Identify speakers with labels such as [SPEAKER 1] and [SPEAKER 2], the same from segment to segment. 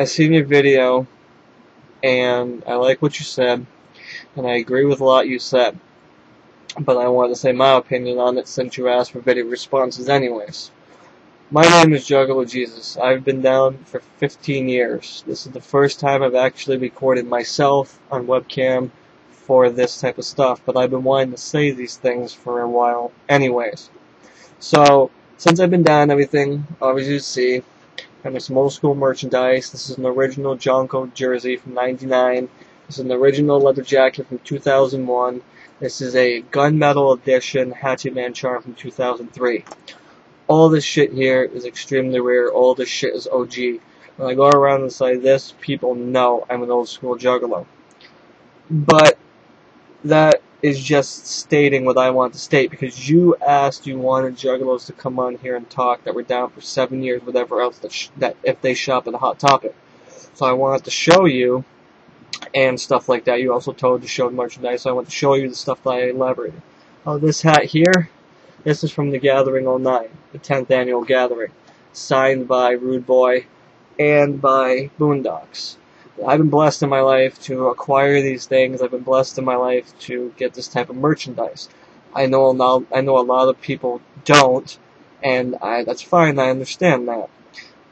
[SPEAKER 1] I seen your video, and I like what you said, and I agree with a lot you said. But I wanted to say my opinion on it since you asked for video responses anyways. My name is Juggalo Jesus. I've been down for 15 years. This is the first time I've actually recorded myself on webcam for this type of stuff, but I've been wanting to say these things for a while anyways. So, since I've been down and everything, obviously you see, I have some old school merchandise. This is an original Jonko jersey from '99. This is an original leather jacket from 2001. This is a gunmetal edition Hatchet Man charm from 2003. All this shit here is extremely rare. All this shit is OG. When I go around and say this, people know I'm an old school juggalo. But that is just stating what I want to state, because you asked, you wanted juggalos to come on here and talk that were down for 7 years, whatever else, that if they shop at a Hot Topic. So I wanted to show you and stuff like that. You also told to show merchandise, so I want to show you the stuff that I elaborated. This hat here, this is from the Gathering '09, the 10th annual gathering, signed by Rude Boy and by Boondocks. I've been blessed in my life to acquire these things. I've been blessed in my life to get this type of merchandise. I know a lot of people don't, and that's fine, I understand that.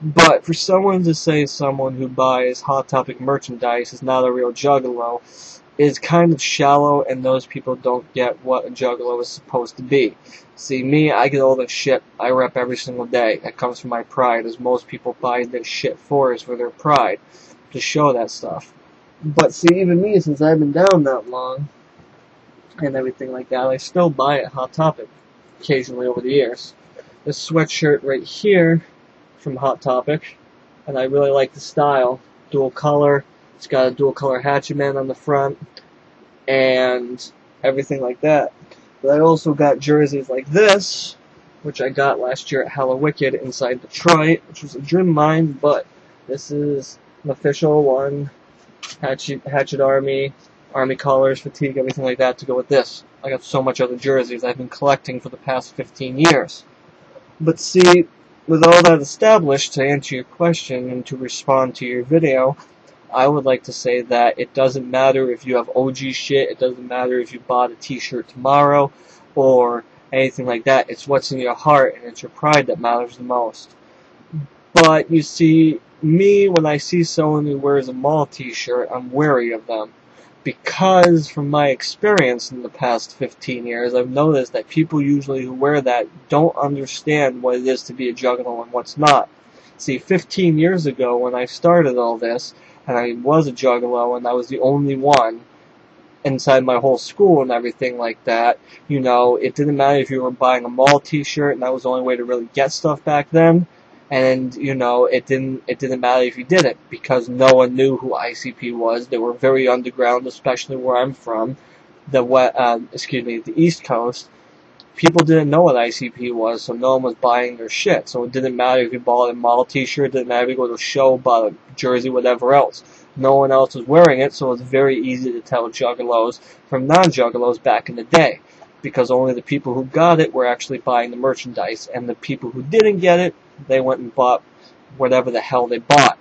[SPEAKER 1] But for someone to say someone who buys Hot Topic merchandise is not a real juggalo is kind of shallow, and those people don't get what a juggalo is supposed to be. See, me, I get all this shit I rep every single day. That comes from my pride, as most people buy this shit for their pride, to show that stuff. But see, even me, since I've been down that long, and everything like that, I still buy it Hot Topic, occasionally over the years. This sweatshirt right here, from Hot Topic, and I really like the style. Dual color, it's got a dual color Hatchet Man on the front, and everything like that. But I also got jerseys like this, which I got last year at Hella Wicked inside Detroit, which was a dream of mine, but this is an official one. Hatchet Army colors, fatigue, everything like that to go with this. I got so much other jerseys I've been collecting for the past 15 years. But see, with all that established, to answer your question and to respond to your video, I would like to say that it doesn't matter if you have OG shit, it doesn't matter if you bought a t-shirt tomorrow, or anything like that. It's what's in your heart, and it's your pride that matters the most. But, you see, me, when I see someone who wears a mall t-shirt, I'm wary of them. Because, from my experience in the past 15 years, I've noticed that people usually who wear that don't understand what it is to be a juggalo and what's not. See, 15 years ago, when I started all this, and I was a juggalo, and I was the only one inside my whole school and everything like that, you know, it didn't matter if you were buying a mall t-shirt, and that was the only way to really get stuff back then. And, you know, it didn't matter if you didn't, because no one knew who ICP was. They were very underground, especially where I'm from, the East Coast. People didn't know what ICP was, so no one was buying their shit. So it didn't matter if you bought a model t-shirt, it didn't matter if you go to a show, bought a jersey, whatever else. No one else was wearing it, so it was very easy to tell juggalos from non-juggalos back in the day, because only the people who got it were actually buying the merchandise, and the people who didn't get it, they went and bought whatever the hell they bought.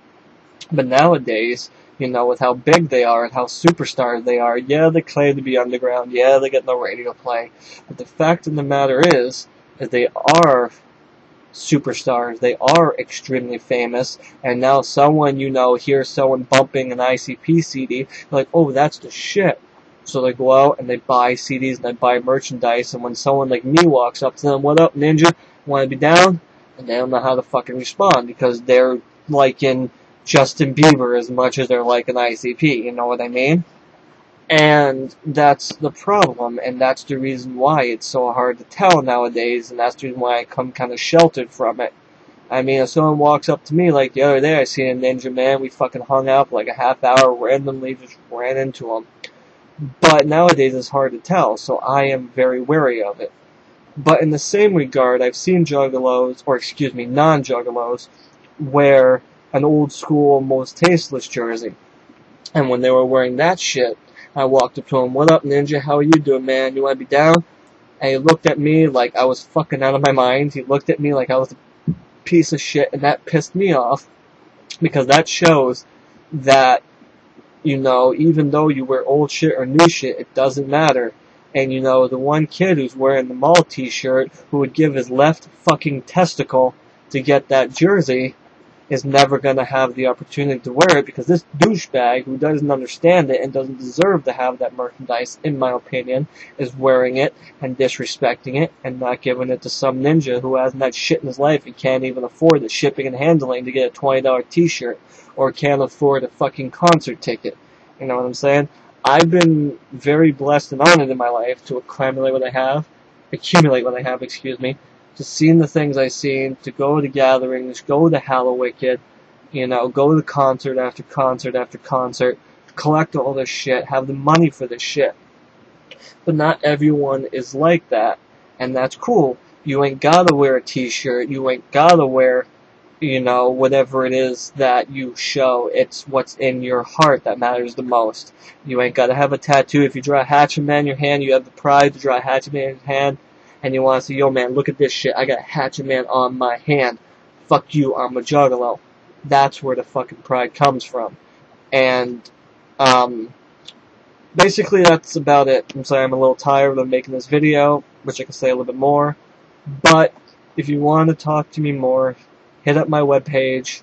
[SPEAKER 1] But nowadays, you know, with how big they are and how superstars they are, yeah, they claim to be underground, yeah, they get no radio play, but the fact of the matter is that they are superstars, they are extremely famous, and now someone, you know, hears someone bumping an ICP CD, like, oh, that's the shit. So they go out and they buy CDs and they buy merchandise, and when someone like me walks up to them, what up, Ninja, wanna be down? And they don't know how to fucking respond, because they're liking Justin Bieber as much as they're liking ICP, you know what I mean? And that's the problem, and that's the reason why it's so hard to tell nowadays, and that's the reason why I come kind of sheltered from it. I mean, if someone walks up to me, like the other day, I seen a Ninja Man, we fucking hung out for like a half hour, randomly just ran into him. But nowadays it's hard to tell, so I am very wary of it. But in the same regard, I've seen juggalos, or excuse me, non-juggalos, wear an old school, most tasteless jersey. And when they were wearing that shit, I walked up to him, what up, Ninja, how are you doing, man? You wanna be down? And he looked at me like I was fucking out of my mind. He looked at me like I was a piece of shit, and that pissed me off. because that shows that, you know, even though you wear old shit or new shit, it doesn't matter. And, you know, the one kid who's wearing the mall t-shirt who would give his left fucking testicle to get that jersey is never going to have the opportunity to wear it, because this douchebag who doesn't understand it and doesn't deserve to have that merchandise, in my opinion, is wearing it and disrespecting it and not giving it to some ninja who hasn't had shit in his life and can't even afford the shipping and handling to get a $20 t-shirt, or can't afford a fucking concert ticket. You know what I'm saying? I've been very blessed and honored in my life to accumulate what I have, to seeing the things I've seen, to go to gatherings, go to Hallowicked, you know, go to concert after concert after concert, collect all this shit, have the money for this shit. But not everyone is like that, and that's cool. You ain't gotta wear a t-shirt, you ain't gotta wear, you know, whatever it is that you show. It's what's in your heart that matters the most. You ain't gotta have a tattoo. If you draw a hatchet man in your hand, you have the pride to draw a hatchet man in your hand, and you want to say, yo man, look at this shit, I got a hatchet man on my hand. Fuck you, I'm a juggalo. That's where the fucking pride comes from. And, basically that's about it. I'm sorry I'm a little tired of making this video, which I can say a little bit more. But, if you want to talk to me more, hit up my webpage,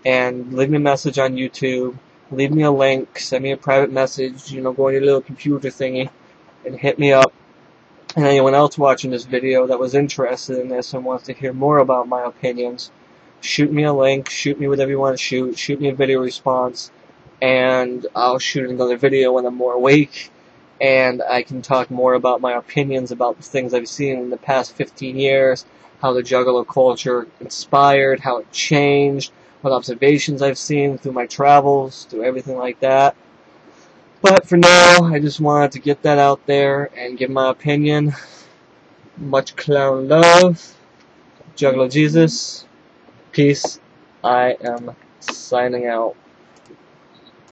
[SPEAKER 1] and leave me a message on YouTube, leave me a link, send me a private message, you know, go on your little computer thingy, and hit me up. And anyone else watching this video that was interested in this and wants to hear more about my opinions, shoot me a link, shoot me whatever you want to shoot me a video response, and I'll shoot another video when I'm more awake, and I can talk more about my opinions about the things I've seen in the past 15 years, how the juggalo culture inspired, how it changed, what observations I've seen through my travels, through everything like that. But for now, I just wanted to get that out there and give my opinion. Much clown love. Juggalo Jesus. Peace. I am signing out.